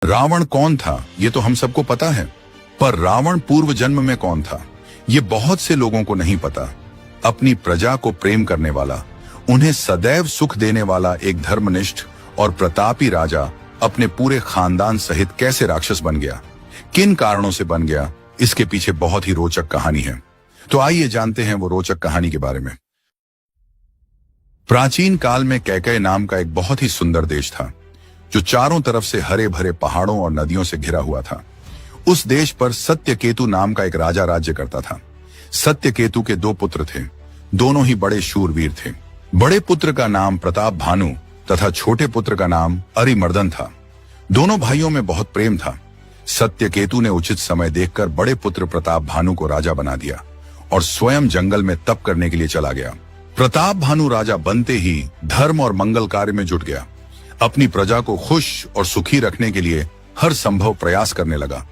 रावण कौन था ये तो हम सबको पता है, पर रावण पूर्व जन्म में कौन था ये बहुत से लोगों को नहीं पता। अपनी प्रजा को प्रेम करने वाला, उन्हें सदैव सुख देने वाला एक धर्मनिष्ठ और प्रतापी राजा अपने पूरे खानदान सहित कैसे राक्षस बन गया, किन कारणों से बन गया, इसके पीछे बहुत ही रोचक कहानी है। तो आइए जानते हैं वो रोचक कहानी के बारे में। प्राचीन काल में कैकेय नाम का एक बहुत ही सुंदर देश था, जो चारों तरफ से हरे भरे पहाड़ों और नदियों से घिरा हुआ था। उस देश पर सत्यकेतु नाम का एक राजा राज्य करता था। सत्यकेतु के दो पुत्र थे, दोनों ही बड़े शूरवीर थे। बड़े पुत्र का नाम प्रताप भानु तथा छोटे पुत्र का नाम अरिमर्दन था। दोनों भाइयों में बहुत प्रेम था। सत्यकेतु ने उचित समय देखकर बड़े पुत्र प्रताप भानु को राजा बना दिया और स्वयं जंगल में तप करने के लिए चला गया। प्रताप भानु राजा बनते ही धर्म और मंगल कार्य में जुट गया। अपनी प्रजा को खुश और सुखी रखने के लिए हर संभव प्रयास करने लगा,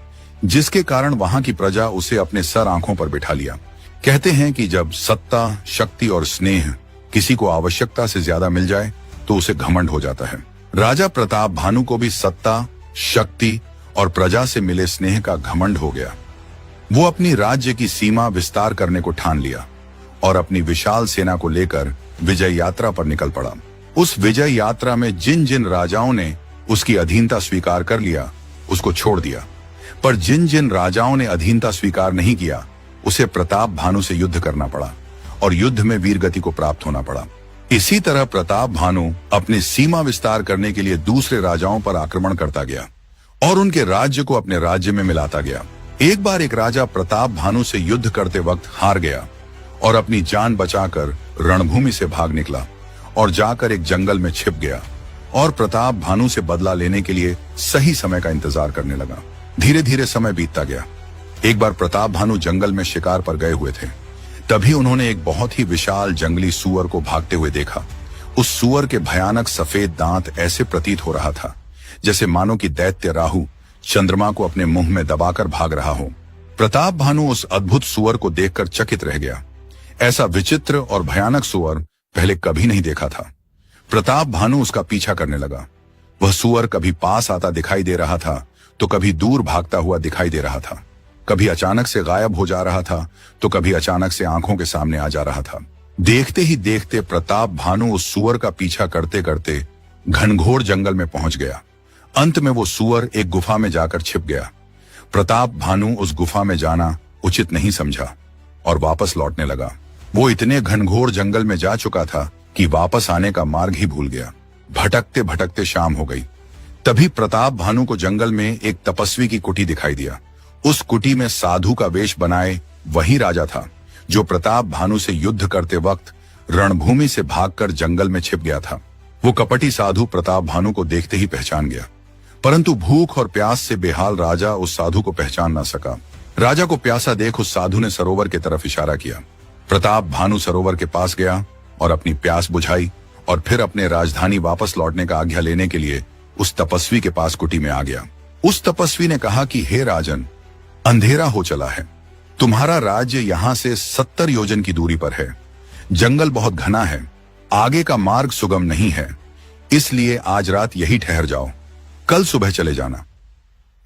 जिसके कारण वहां की प्रजा उसे अपने सर आंखों पर बिठा लिया। कहते हैं कि जब सत्ता, शक्ति और स्नेह किसी को आवश्यकता से ज्यादा मिल जाए तो उसे घमंड हो जाता है। राजा प्रताप भानु को भी सत्ता, शक्ति और प्रजा से मिले स्नेह का घमंड हो गया। वो अपनी राज्य की सीमा विस्तार करने को ठान लिया और अपनी विशाल सेना को लेकर विजय यात्रा पर निकल पड़ा। उस विजय यात्रा में जिन जिन राजाओं ने उसकी अधीनता स्वीकार कर लिया, उसको छोड़ दिया, पर जिन जिन राजाओं ने अधीनता स्वीकार नहीं किया, उसे प्रताप भानु से युद्ध करना पड़ा और युद्ध में वीरगति को प्राप्त होना पड़ा। इसी तरह प्रताप भानु अपनी सीमा विस्तार करने के लिए दूसरे राजाओं पर आक्रमण करता गया और उनके राज्य को अपने राज्य में मिलाता गया। एक बार एक राजा प्रताप भानु से युद्ध करते वक्त हार गया और अपनी जान बचाकर रणभूमि से भाग निकला और जाकर एक जंगल में छिप गया और प्रताप भानु से बदला लेने के लिए सही समय का इंतजार करने लगा। धीरे धीरे समय बीतता गया। एक बार प्रताप भानु जंगल में शिकार पर गए हुए थे। तभी उन्होंने एक बहुत ही विशाल जंगली सूअर को भागते हुए देखा। उस सूअर के भयानक सफेद दांत ऐसे प्रतीत हो रहा था जैसे मानो कि दैत्य राहु चंद्रमा को अपने मुंह में दबाकर भाग रहा हो। प्रताप भानु उस अद्भुत सूअर को देखकर चकित रह गया। ऐसा विचित्र और भयानक सूअर पहले कभी नहीं देखा था। प्रताप भानु उसका पीछा करने लगा। वह सूअर कभी पास आता दिखाई दे रहा था तो कभी दूर भागता हुआ दिखाई दे रहा था। कभी अचानक से गायब हो जा रहा था तो कभी अचानक से आंखों के सामने आ जा रहा था। देखते ही देखते प्रताप भानु उस सूअर का पीछा करते करते घनघोर जंगल में पहुंच गया। अंत में वो सूअर एक गुफा में जाकर छिप गया। प्रताप भानु उस गुफा में जाना उचित नहीं समझा और वापस लौटने लगा। वो इतने घनघोर जंगल में जा चुका था कि वापस आने का मार्ग ही भूल गया। भटकते भटकते शाम हो गई। तभी प्रताप भानु को जंगल में एक तपस्वी की कुटी दिखाई दिया। उस कुटी में साधु का वेश बनाए वही राजा था जो प्रताप भानु से युद्ध करते वक्त रणभूमि से भागकर जंगल में छिप गया था। वो कपटी साधु प्रताप भानु को देखते ही पहचान गया, परंतु भूख और प्यास से बेहाल राजा उस साधु को पहचान न सका। राजा को प्यासा देख उस साधु ने सरोवर की तरफ इशारा किया। प्रताप भानु सरोवर के पास गया और अपनी प्यास बुझाई और फिर अपने राजधानी वापस लौटने का आज्ञा लेने के लिए उस तपस्वी के पास कुटी में आ गया। उस तपस्वी ने कहा कि हे राजन, अंधेरा हो चला है। तुम्हारा राज्य यहाँ से 70 योजन की दूरी पर है। जंगल बहुत घना है, आगे का मार्ग सुगम नहीं है, इसलिए आज रात यही ठहर जाओ, कल सुबह चले जाना।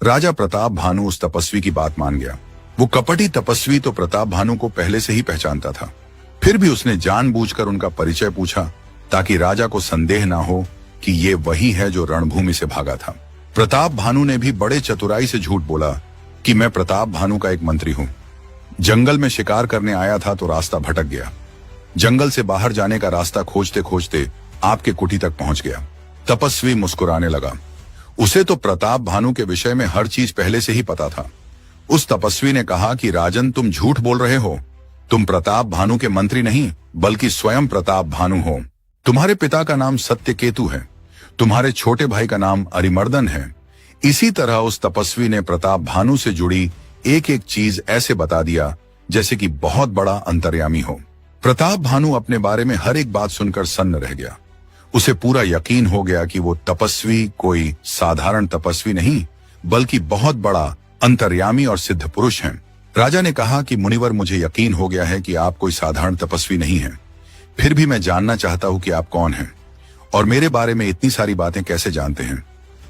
राजा प्रताप भानु उस तपस्वी की बात मान गया। वो कपटी तपस्वी तो प्रताप भानु को पहले से ही पहचानता था, फिर भी उसने जानबूझकर उनका परिचय पूछा ताकि राजा को संदेह ना हो कि ये वही है जो रणभूमि से भागा था। प्रताप भानु ने भी बड़े चतुराई से झूठ बोला कि मैं प्रताप भानु का एक मंत्री हूं। जंगल में शिकार करने आया था तो रास्ता भटक गया। जंगल से बाहर जाने का रास्ता खोजते खोजते आपके कुटी तक पहुंच गया। तपस्वी मुस्कुराने लगा। उसे तो प्रताप भानु के विषय में हर चीज पहले से ही पता था। उस तपस्वी ने कहा कि राजन, तुम झूठ बोल रहे हो। तुम प्रताप भानु के मंत्री नहीं बल्कि स्वयं प्रताप भानु हो। तुम्हारे पिता का नाम सत्यकेतु है, तुम्हारे छोटे भाई का नाम अरिमर्दन है। इसी तरह उस तपस्वी ने प्रताप भानु से जुड़ी एक एक चीज ऐसे बता दिया जैसे कि बहुत बड़ा अंतर्यामी हो। प्रताप भानु अपने बारे में हर एक बात सुनकर सन्न रह गया। उसे पूरा यकीन हो गया कि वो तपस्वी कोई साधारण तपस्वी नहीं बल्कि बहुत बड़ा अंतर्यामी और सिद्ध पुरुष हैं। राजा ने कहा कि मुनिवर, मुझे यकीन हो गया है कि आप कोई साधारण तपस्वी नहीं हैं, फिर भी मैं जानना चाहता हूं कि आप कौन हैं और मेरे बारे में इतनी सारी बातें कैसे जानते हैं।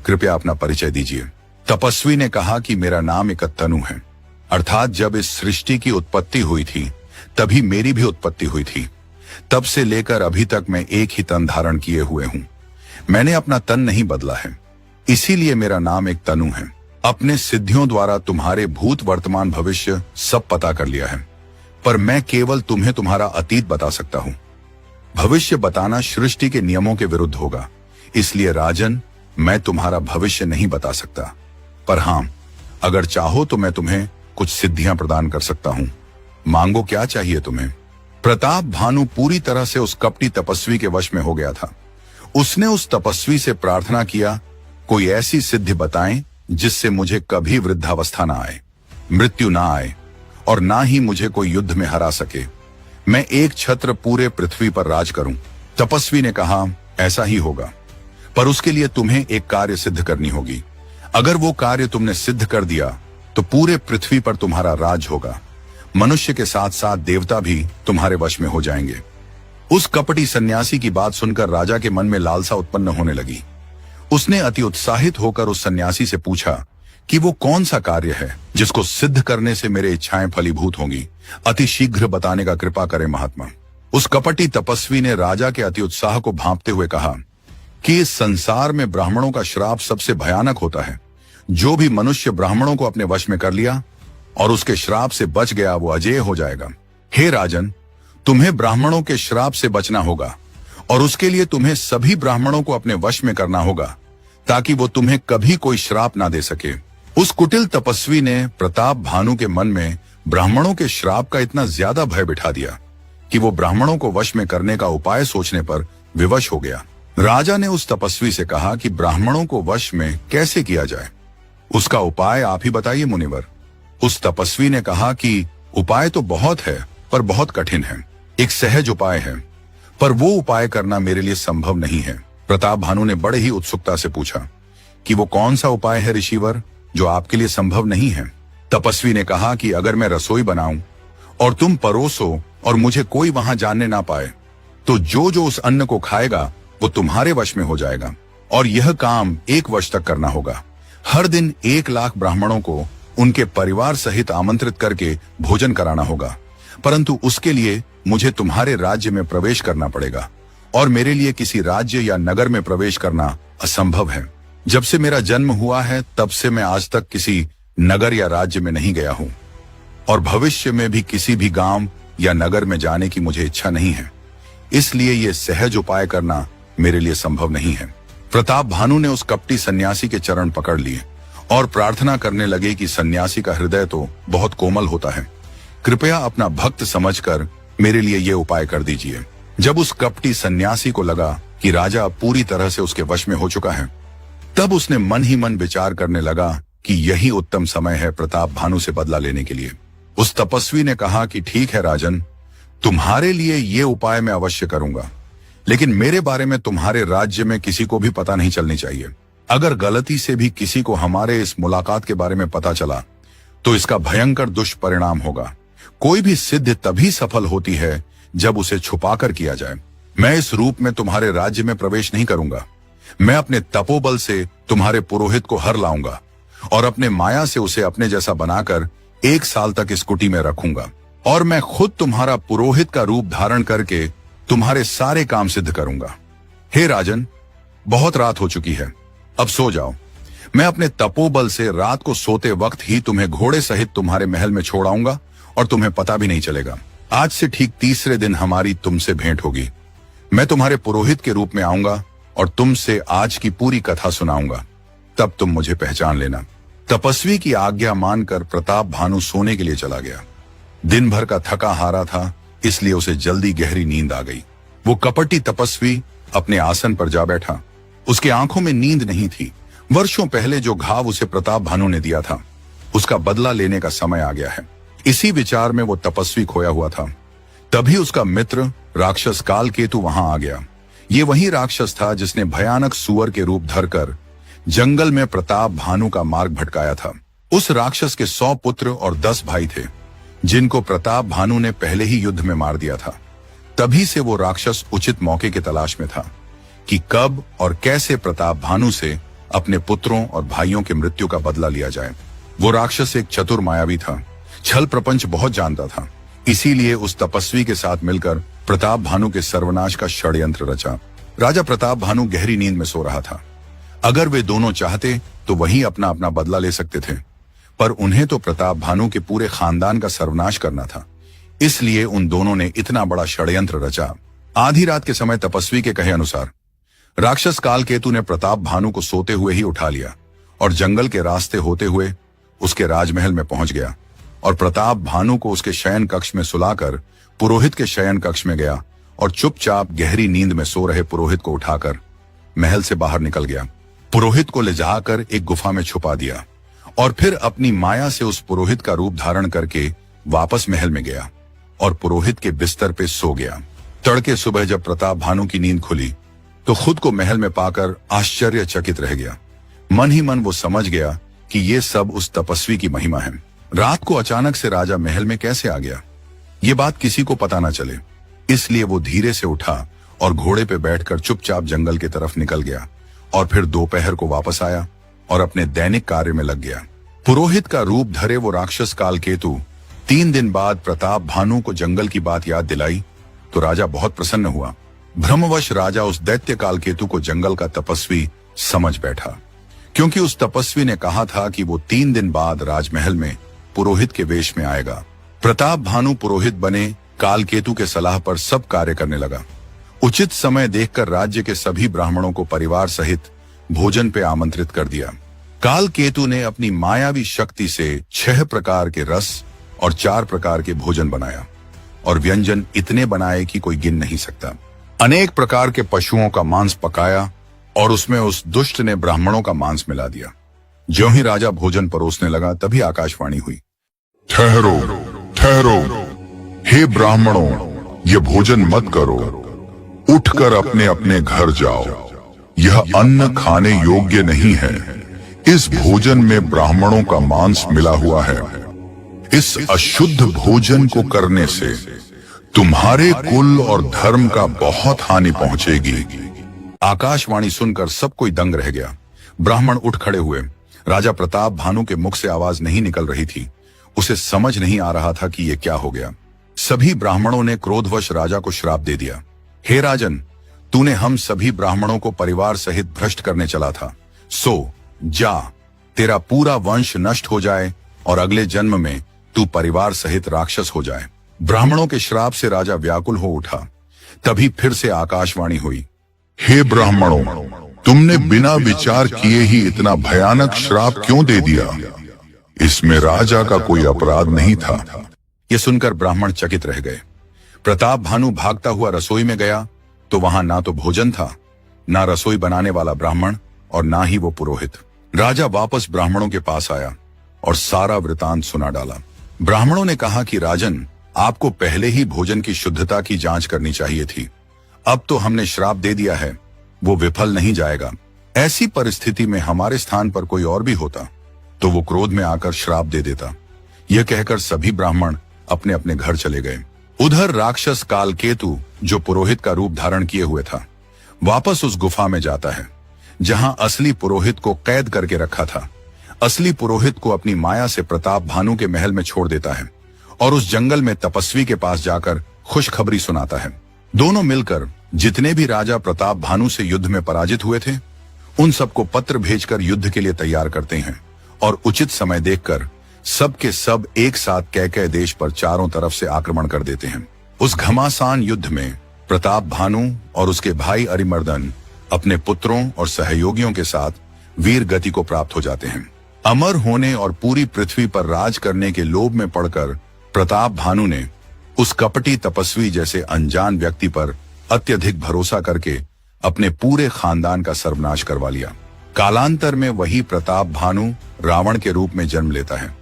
कृपया अपना परिचय दीजिए। तपस्वी ने कहा कि मेरा नाम एक तनु है, अर्थात जब इस सृष्टि की उत्पत्ति हुई थी तभी मेरी भी उत्पत्ति हुई थी। तब से लेकर अभी तक मैं एक ही तन धारण किए हुए हूं। मैंने अपना तन नहीं बदला है, इसीलिए मेरा नाम एक तनु है। अपने सिद्धियों द्वारा तुम्हारे भूत वर्तमान भविष्य सब पता कर लिया है, पर मैं केवल तुम्हें तुम्हारा अतीत बता सकता हूं। भविष्य बताना सृष्टि के नियमों के विरुद्ध होगा, इसलिए राजन मैं तुम्हारा भविष्य नहीं बता सकता। पर हां, अगर चाहो तो मैं तुम्हें कुछ सिद्धियां प्रदान कर सकता हूं। मांगो, क्या चाहिए तुम्हें? प्रताप भानु पूरी तरह से उस कपटी तपस्वी के वश में हो गया था। उसने उस तपस्वी से प्रार्थना किया, कोई ऐसी सिद्धि बताएं जिससे मुझे कभी वृद्धावस्था ना आए, मृत्यु ना आए और ना ही मुझे कोई युद्ध में हरा सके। मैं एक छत्र पूरे पृथ्वी पर राज करूं। तपस्वी ने कहा, ऐसा ही होगा, पर उसके लिए तुम्हें एक कार्य सिद्ध करनी होगी। अगर वो कार्य तुमने सिद्ध कर दिया तो पूरे पृथ्वी पर तुम्हारा राज होगा। मनुष्य के साथ साथ देवता भी तुम्हारे वश में हो जाएंगे। उस कपटी सन्यासी की बात सुनकर राजा के मन में लालसा उत्पन्न होने लगी। उसने अति उत्साहित होकर उस सन्यासी से पूछा कि वो कौन सा कार्य है जिसको सिद्ध करने से मेरे इच्छाएं फलीभूत होंगी। अति शीघ्र बताने का कृपा करें महात्मा। उस कपटी तपस्वी ने राजा के अति उत्साह को भांपते हुए कहा कि इस संसार में ब्राह्मणों का श्राप सबसे भयानक होता है। जो भी मनुष्य ब्राह्मणों को अपने वश में कर लिया और उसके श्राप से बच गया वो अजेय हो जाएगा। हे राजन, तुम्हें ब्राह्मणों के श्राप से बचना होगा और उसके लिए तुम्हें सभी ब्राह्मणों को अपने वश में करना होगा ताकि वो तुम्हें कभी कोई श्राप ना दे सके। उस कुटिल तपस्वी ने प्रताप भानु के मन में ब्राह्मणों के श्राप का इतना ज्यादा भय बिठा दिया कि वो ब्राह्मणों को वश में करने का उपाय सोचने पर विवश हो गया। राजा ने उस तपस्वी से कहा कि ब्राह्मणों को वश में कैसे किया जाए, उसका उपाय आप ही बताइए मुनिवर। उस तपस्वी ने कहा कि उपाय तो बहुत है पर बहुत कठिन है। एक सहज उपाय है पर वो उपाय करना मेरे लिए संभव नहीं है। प्रताप भानु ने बड़े ही उत्सुकता से पूछा कि वो कौन सा उपाय है ऋषिवर जो आपके लिए संभव नहीं है। तपस्वी ने कहा कि अगर मैं रसोई बनाऊं और तुम परोसो और मुझे कोई वहां जानने ना पाए तो जो जो उस अन्न को खाएगा वो तुम्हारे वश में हो जाएगा और यह काम 1 वर्ष तक करना होगा। हर दिन 1 लाख ब्राह्मणों को उनके परिवार सहित आमंत्रित करके भोजन कराना होगा, परंतु उसके लिए मुझे तुम्हारे राज्य में प्रवेश करना पड़ेगा और मेरे लिए किसी राज्य या नगर में प्रवेश करना असंभव है। जब से मेरा जन्म हुआ है तब से मैं आज तक किसी नगर या राज्य में नहीं गया हूं और भविष्य में भी किसी भी गांव या नगर में जाने की मुझे इच्छा नहीं है, इसलिए यह सहज उपाय करना मेरे लिए संभव नहीं है। प्रताप भानु ने उस कपटी सन्यासी के चरण पकड़ लिए और प्रार्थना करने लगे कि सन्यासी का हृदय तो बहुत कोमल होता है, कृपया अपना भक्त समझकर मेरे लिए ये उपाय कर दीजिए। जब उस कपटी सन्यासी को लगा कि राजा पूरी तरह से उसके वश में हो चुका है, तब उसने मन ही मन विचार करने लगा कि यही उत्तम समय है प्रताप भानु से बदला लेने के लिए। उस तपस्वी ने कहा कि ठीक है राजन, तुम्हारे लिए ये उपाय मैं अवश्य करूंगा, लेकिन मेरे बारे में तुम्हारे राज्य में किसी को भी पता नहीं चलनी चाहिए। अगर गलती से भी किसी को हमारे इस मुलाकात के बारे में पता चला तो इसका भयंकर दुष्परिणाम होगा। कोई भी सिद्धि तभी सफल होती है जब उसे छुपाकर किया जाए। मैं इस रूप में तुम्हारे राज्य में प्रवेश नहीं करूंगा। मैं अपने तपोबल से तुम्हारे पुरोहित को हर लाऊंगा और अपने माया से उसे अपने जैसा बनाकर 1 साल तक इस कुटी में रखूंगा और मैं खुद तुम्हारा पुरोहित का रूप धारण करके तुम्हारे सारे काम सिद्ध करूंगा। हे राजन, बहुत रात हो चुकी है, अब सो जाओ। मैं अपने तपोबल से रात को सोते वक्त ही तुम्हें घोड़े सहित तुम्हारे महल में छोड़ आऊंगा और तुम्हें पता भी नहीं चलेगा। आज से ठीक 3रे दिन हमारी तुमसे भेंट होगी। मैं तुम्हारे पुरोहित के रूप में आऊंगा और तुमसे आज की पूरी कथा सुनाऊंगा, तब तुम मुझे पहचान लेना। तपस्वी की आज्ञा मानकर प्रताप भानु सोने के लिए चला गया। दिन भर का थका हारा था, इसलिए उसे जल्दी गहरी नींद आ गई। वो कपटी तपस्वी अपने आसन पर जा बैठा। उसकी आंखों में नींद नहीं थी। वर्षों पहले जो घाव उसे प्रताप भानु ने दिया था, उसका बदला लेने का समय आ गया है। इसी विचार में वो तपस्वी खोया हुआ था। तभी उसका मित्र राक्षस कालकेतु वहां आ गया। ये वही राक्षस था जिसने भयानक सुअर के रूप धरकर जंगल में प्रताप भानु का मार्ग भटकाया था। उस राक्षस के 100 पुत्र और 10 भाई थे, जिनको प्रताप भानु ने पहले ही युद्ध में मार दिया था। तभी से वो राक्षस उचित मौके की तलाश में था कि कब और कैसे प्रताप भानु से अपने पुत्रों और भाइयों के मृत्यु का बदला लिया जाए। वो राक्षस एक चतुर मायावी था, छल प्रपंच बहुत जानता था। इसीलिए उस तपस्वी के साथ मिलकर प्रताप भानु के सर्वनाश का षड्यंत्र रचा। राजा प्रताप भानु गहरी नींद में सो रहा था। अगर वे दोनों चाहते तो वहीं अपना अपना बदला ले सकते थे, पर उन्हें तो प्रताप भानु के पूरे खानदान का सर्वनाश करना था। इसलिए उन दोनों ने इतना बड़ा षड्यंत्र रचा। आधी रात के समय तपस्वी के कहे अनुसार राक्षस कालकेतु ने प्रताप भानु को सोते हुए ही उठा लिया और जंगल के रास्ते होते हुए उसके राजमहल में पहुंच गया और प्रताप भानु को उसके शयन कक्ष में सुलाकर पुरोहित के शयन कक्ष में गया और चुपचाप गहरी नींद में सो रहे पुरोहित को उठाकर महल से बाहर निकल गया। पुरोहित को ले जाकर एक गुफा में छुपा दिया और फिर अपनी माया से उस पुरोहित का रूप धारण करके वापस महल में गया और पुरोहित के बिस्तर पे सो गया। तड़के सुबह जब प्रताप भानु की नींद खुली तो खुद को महल में पाकर आश्चर्यचकित रह गया। मन ही मन वो समझ गया कि ये सब उस तपस्वी की महिमा है। रात को अचानक से राजा महल में कैसे आ गया, ये बात किसी को पता न चले, इसलिए वो धीरे से उठा और घोड़े पे बैठकर चुपचाप जंगल की तरफ निकल गया और फिर दोपहर को वापस आया और अपने दैनिक कार्य में लग गया। पुरोहित का रूप धरे वो राक्षस कालकेतु 3 दिन बाद प्रताप भानु को जंगल की बात याद दिलाई तो राजा बहुत प्रसन्न हुआ। भ्रमवश राजा उस दैत्य कालकेतु को जंगल का तपस्वी समझ बैठा, क्योंकि उस तपस्वी ने कहा था कि वो 3 दिन बाद राजमहल में पुरोहित के वेश में आएगा। प्रताप भानु पुरोहित बने, कालकेतु के सलाह पर सब कार्य करने लगा। उचित समय देखकर राज्य के सभी ब्राह्मणों को परिवार सहित भोजन पे आमंत्रित कर दिया। कालकेतु ने अपनी मायावी शक्ति से 6 प्रकार के रस और 4 प्रकार के भोजन बनाया और व्यंजन इतने बनाए कि कोई गिन नहीं सकता। अनेक प्रकार के पशुओं का मांस पकाया और उसमें उस दुष्ट ने ब्राह्मणों का मांस मिला दिया। ज्यों ही राजा भोजन परोसने लगा तभी आकाशवाणी हुई, ठहरो ठहरो, हे ब्राह्मणों, ये भोजन मत करो, उठकर अपने अपने घर जाओ। यह अन्न खाने योग्य नहीं है। इस भोजन में ब्राह्मणों का मांस मिला हुआ है। इस अशुद्ध भोजन को करने से तुम्हारे कुल और धर्म का बहुत हानि पहुंचेगी। आकाशवाणी सुनकर सब कोई दंग रह गया। ब्राह्मण उठ खड़े हुए। राजा प्रताप भानु के मुख से आवाज नहीं निकल रही थी। उसे समझ नहीं आ रहा था कि ये क्या हो गया। सभी ब्राह्मणों ने क्रोधवश राजा को श्राप दे दिया, हे राजन, तूने हम सभी ब्राह्मणों को परिवार सहित भ्रष्ट करने चला था। सो जा, तेरा पूरा वंश नष्ट हो जाए और अगले जन्म में तू परिवार सहित राक्षस हो जाए। ब्राह्मणों के श्राप से राजा व्याकुल हो उठा। तभी फिर से आकाशवाणी हुई, हे ब्राह्मणों, तुमने बिना विचार किए ही इतना भयानक श्राप क्यों दे दिया? इसमें राजा का कोई अपराध नहीं था। ये सुनकर ब्राह्मण चकित रह गए। प्रताप भानु भागता हुआ रसोई में गया तो वहां ना तो भोजन था, ना रसोई बनाने वाला ब्राह्मण और ना ही वो पुरोहित। राजा वापस ब्राह्मणों के पास आया और सारा वृतांत सुना डाला। ब्राह्मणों ने कहा कि राजन, आपको पहले ही भोजन की शुद्धता की जांच करनी चाहिए थी। अब तो हमने श्राप दे दिया है, वो विफल नहीं जाएगा। ऐसी परिस्थिति में हमारे स्थान पर कोई और भी होता तो वो क्रोध में आकर श्राप दे देता। यह कहकर सभी ब्राह्मण अपने अपने घर चले गए। उधर राक्षस कालकेतु, जो पुरोहित का रूप धारण किए हुए था, वापस उस गुफा में जाता है जहां असली पुरोहित को कैद करके रखा था। असली पुरोहित को अपनी माया से प्रताप भानु के महल में छोड़ देता है और उस जंगल में तपस्वी के पास जाकर खुशखबरी सुनाता है। दोनों मिलकर जितने भी राजा प्रताप भानु से युद्ध में पराजित हुए थे, उन सबको पत्र भेजकर युद्ध के लिए तैयार करते हैं और उचित समय देखकर सब के सब एक साथ कैकेय देश पर चारों तरफ से आक्रमण कर देते हैं। उस घमासान युद्ध में प्रताप भानु और उसके भाई अरिमर्दन अपने पुत्रों और सहयोगियों के साथ वीर गति को प्राप्त हो जाते हैं। अमर होने और पूरी पृथ्वी पर राज करने के लोभ में पड़कर प्रताप भानु ने उस कपटी तपस्वी जैसे अनजान व्यक्ति पर अत्यधिक भरोसा करके अपने पूरे खानदान का सर्वनाश करवा लिया। कालांतर में वही प्रताप भानु रावण के रूप में जन्म लेता है।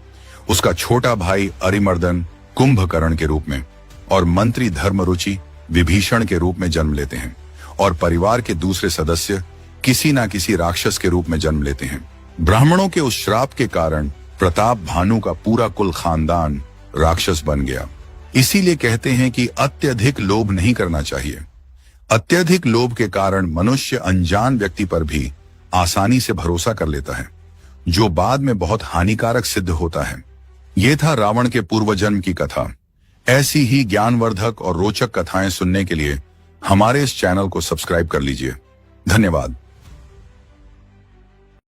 उसका छोटा भाई अरिमर्दन कुंभकर्ण के रूप में और मंत्री धर्मरुचि विभीषण के रूप में जन्म लेते हैं और परिवार के दूसरे सदस्य किसी न किसी राक्षस के रूप में जन्म लेते हैं। ब्राह्मणों के उस श्राप के कारण प्रताप भानु का पूरा कुल खानदान राक्षस बन गया। इसीलिए कहते हैं कि अत्यधिक लोभ नहीं करना चाहिए। अत्यधिक लोभ के कारण मनुष्य अनजान व्यक्ति पर भी आसानी से भरोसा कर लेता है, जो बाद में बहुत हानिकारक सिद्ध होता है। यह था रावण के पूर्व जन्म की कथा। ऐसी ही ज्ञानवर्धक और रोचक कथाएं सुनने के लिए हमारे इस चैनल को सब्सक्राइब कर लीजिए। धन्यवाद।